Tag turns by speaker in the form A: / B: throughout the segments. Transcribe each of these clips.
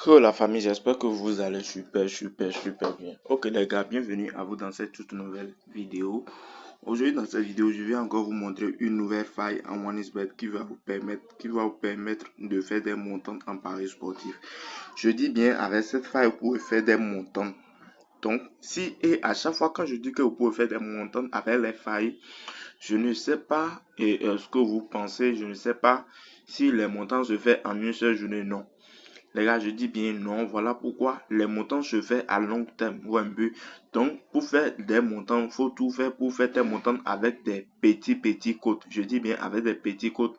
A: Oh la famille, j'espère que vous allez super bien. Ok les gars, bienvenue à vous dans cette toute nouvelle vidéo. Aujourd'hui dans cette vidéo, je vais encore vous montrer une nouvelle faille en OneXBet qui va vous permettre de faire des montants en paris sportifs. Je dis bien avec cette faille, vous pouvez faire des montants. Donc, si et à chaque fois quand je dis que vous pouvez faire des montants avec les failles, je ne sais pas ce que vous pensez, je ne sais pas si les montants se font en une seule journée, non. Les gars, je dis bien non. Voilà pourquoi les montants se font à long terme ou un peu. Donc, pour faire des montants, il faut tout faire pour faire des montants avec des petits codes. Je dis bien avec des petits codes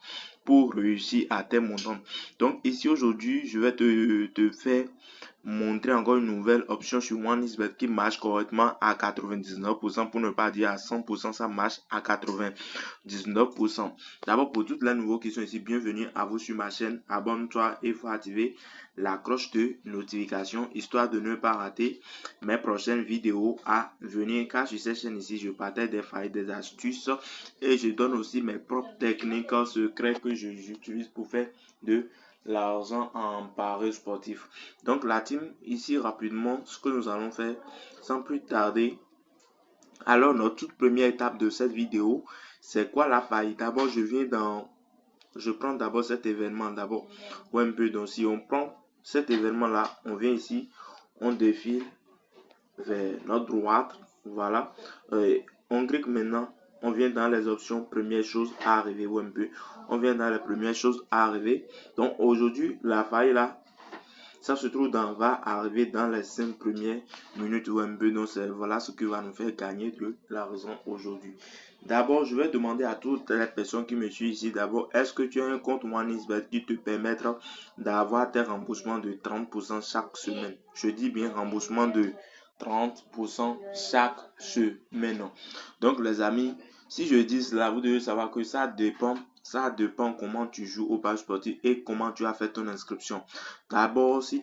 A: pour réussir à tes montants. Donc, ici aujourd'hui, je vais te faire montrer encore une nouvelle option sur OneXBet qui marche correctement à 99%, pour ne pas dire à 100%, ça marche à 99%. D'abord, pour toutes les nouveaux qui sont ici, bienvenue à vous sur ma chaîne. Abonne-toi et il faut activer la cloche de notification histoire de ne pas rater mes prochaines vidéos à venir, car sur cette chaîne ici, je partage des failles, des astuces et je donne aussi mes propres techniques secrets que j'utilise pour faire de l'argent en paris sportif. Donc la team, ici rapidement, ce que nous allons faire sans plus tarder. Alors notre toute première étape de cette vidéo, c'est quoi la faille? D'abord je prends d'abord cet événement d'abord ou un peu. Donc si on prend cet événement là, on vient ici, on défile vers notre droite, voilà. On clique maintenant, on vient dans les options première chose à arriver ou un peu. On vient dans les premières choses à arriver. Donc aujourd'hui la faille là, ça se trouve va arriver dans les 5 premières minutes ou un peu. Donc voilà ce qui va nous faire gagner de l'argent aujourd'hui. D'abord, je vais demander à toutes les personnes qui me suivent ici, d'abord, est-ce que tu as un compte OneXBet qui te permettra d'avoir tes remboursements de 30% chaque semaine? Je dis bien remboursement de 30% chaque semaine. Donc les amis, si je dis cela, vous devez savoir que ça dépend comment tu joues au paris sportif et comment tu as fait ton inscription. D'abord, si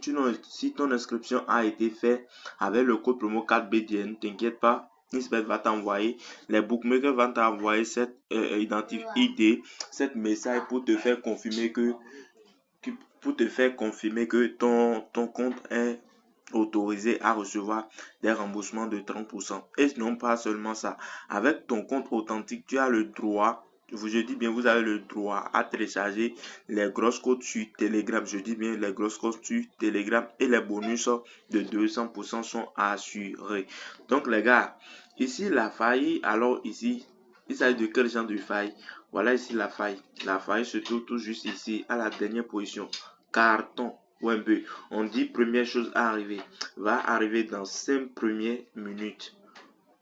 A: ton inscription a été faite avec le code promo 4BDN, t'inquiète pas, XBet va t'envoyer, les bookmakers vont t'envoyer cette identifiant ID, cette message pour te faire confirmer que ton compte est autorisé à recevoir des remboursements de 30%. Et non pas seulement ça, avec ton compte authentique, tu as le droit, je dis bien, vous avez le droit à télécharger les grosses codes sur Telegram. Je dis bien les grosses codes sur Telegram et les bonus de 200% sont assurés. Donc les gars, ici la faille, alors ici, il s'agit de quel genre de faille? Voilà ici la faille. La faille se trouve tout juste ici à la dernière position. Carton ou un peu. On dit première chose à arriver. Va arriver dans 5 premières minutes.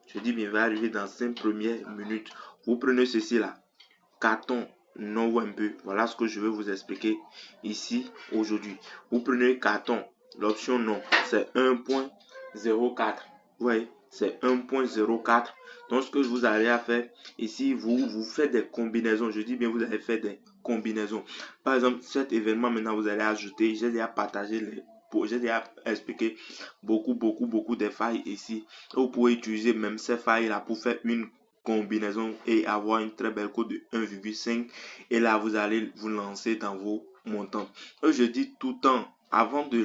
A: Je dis bien va arriver dans 5 premières minutes. Vous prenez ceci là. Carton non ou un peu. Voilà ce que je vais vous expliquer ici aujourd'hui. Vous prenez carton. L'option non, c'est 1.04. Ouais, c'est 1.04. Donc ce que vous allez à faire ici, vous faites des combinaisons. Je dis bien vous allez faire des combinaisons. Par exemple, cet événement maintenant vous allez ajouter, j'ai déjà partagé j'ai déjà expliqué beaucoup des failles ici. Vous pouvez utiliser même ces failles là pour faire une combinaison et avoir une très belle cote de 1,5 et là vous allez vous lancer dans vos montants. Je dis tout le temps, avant de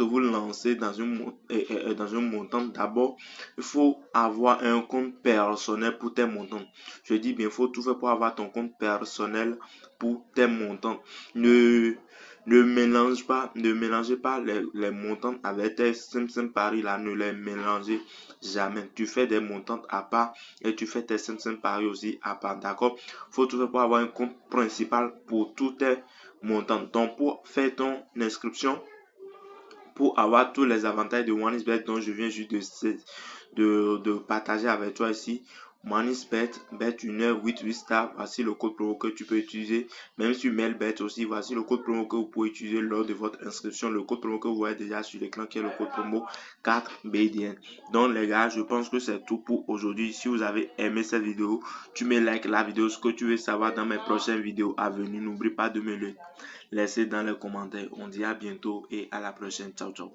A: vous lancer dans un montant, d'abord il faut avoir un compte personnel pour tes montants. Je dis bien, il faut tout faire pour avoir ton compte personnel pour tes montants. Ne mélangez pas les montants avec tes simple paris là, ne les mélangez jamais. Tu fais des montants à part et tu fais tes simple paris aussi à part, d'accord? Faut tout faire pour avoir un compte principal pour tous tes montants. Donc pour faire ton inscription, pour avoir tous les avantages de OneXBet dont je viens juste de partager avec toi ici, OneXBet, bet une heure 8 stars, voici le code promo que tu peux utiliser. Même sur MailBet aussi, voici le code promo que vous pouvez utiliser lors de votre inscription. Le code promo que vous voyez déjà sur l'écran qui est le code promo 4BDN. Donc les gars, je pense que c'est tout pour aujourd'hui. Si vous avez aimé cette vidéo, tu me likes la vidéo. Ce que tu veux savoir dans mes prochaines vidéos à venir, n'oublie pas de me le laisser dans les commentaires. On dit à bientôt et à la prochaine. Ciao, ciao.